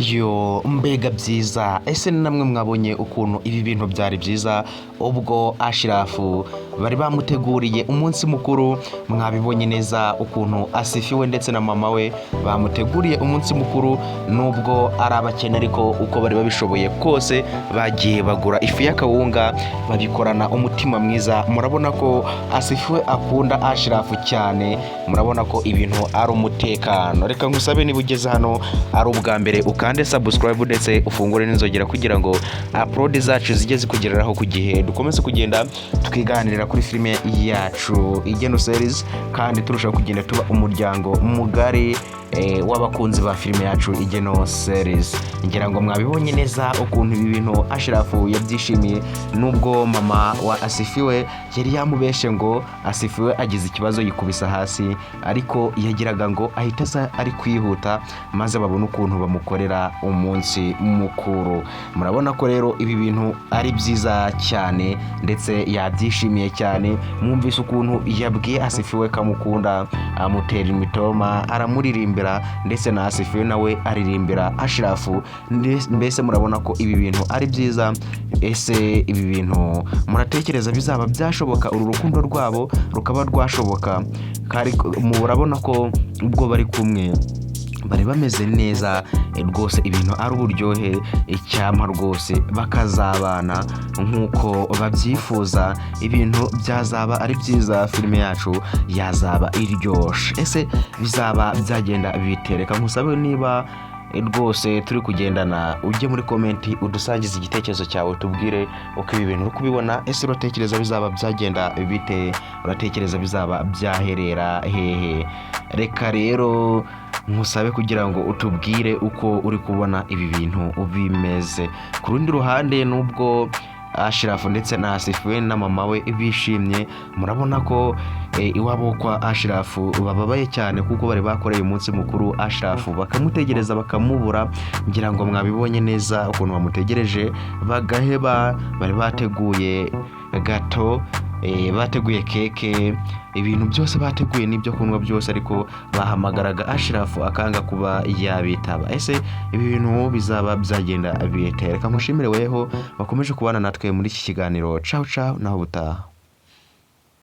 Yo mbega byiza ese namwe mwabonye ukuntu ibi bintu byari byiza ubwo Ashirafu bari bamuteguriye umunsi mukuru. Mwabibonye neza ukuntu asifiwe ndetse na mama we bamuteguriye umunsi mukuru, nubwo ari abakene ariko uko bari babishoboye kose bagiye bagura ifu y'akawunga babikorana umutima mwiza. Murabona ko asifiwe akunda Ashirafu cyane, murabona ko ibintu ari umutekano. Reka ngusabe niba ugeze hano ari ubwa mbere ukande subscribe ndetse ufungure n'inzogera kugira ngo upload zacu zijye zikugereraho ku gihe, dukomeze kugenda tukiganirira kuri filime yacu Igeno series kandi turushaho kugenda tuba umuryango mugari w'abakunzi ba filime yacu Igeno series. Ngira ngo mwabibonye neza ukuntu ibi bintu Ashirafu yabyishimiye, nubwo mama wa asifiwe yari yamubeshe ngo asifiwe agize ikibazo yikubisa hasi, ariko yagiraga ngo ahita ari kwihuta maze babona ukuntu bamukorera umunsi mukuru. Murabona ko rero ibi bintu ari byiza cyane ndetse yabyishimiye cyane. Mwumvise ukuntu yabwiye asifiwe kamukunda, amutera imitoma, aramuririmbira ndetse na asifiwe nawe aririmbira Ashirafu. Mbese murabona ko ibi bintu ari byiza. Ese ibi bintu muratekereza bizaba byashoboka, uru rukundo rwabo rukaba rwashoboka? Murabona ko ubwo bari kumwe bari bameze neza rwose, ibintu ari uburyohe icyama rwose, bakazabana nk'uko babyifuza. Ibintu byazaba ari byiza, filime yacu yazaba iryoshe. Ese bizaba byagenda bitereka? Nkusabe niba rwose turi kugendana ujye muri komenti udusangiza igitekerezo cyawe, tubwire uko ibi bintu uri kubibona. Ese uratekereza bizaba byagenda bite? Uratekereza bizaba byaherera hehe? Reka rero nkusabe kugira ngo utubwire uko uri kubona ibi bintu bimeze. Ku rundi ruhande, nubwo Ashirafu ndetse na asifiwe na mama we bishimye, murabona ko iwabo kwa Ashirafu bababaye cyane kuko bari bakoreye umunsi mukuru Ashirafu bakamutegereza bakamubura. Ngira ngo mwabibonye neza ukuntu bamutegereje bagaheba. Bari bateguye gato, bateguye keke, ibintu byose bateguye n'ibyo kunywa byose, ariko bahamagaraga Ashirafu akanga kuba yabitaba. Ese ibi bintu bizaba byagenda bitereka? Mushimire weho bakomeje kubana natwe muri iki kiganiro. Ciao ciao, naho butaha.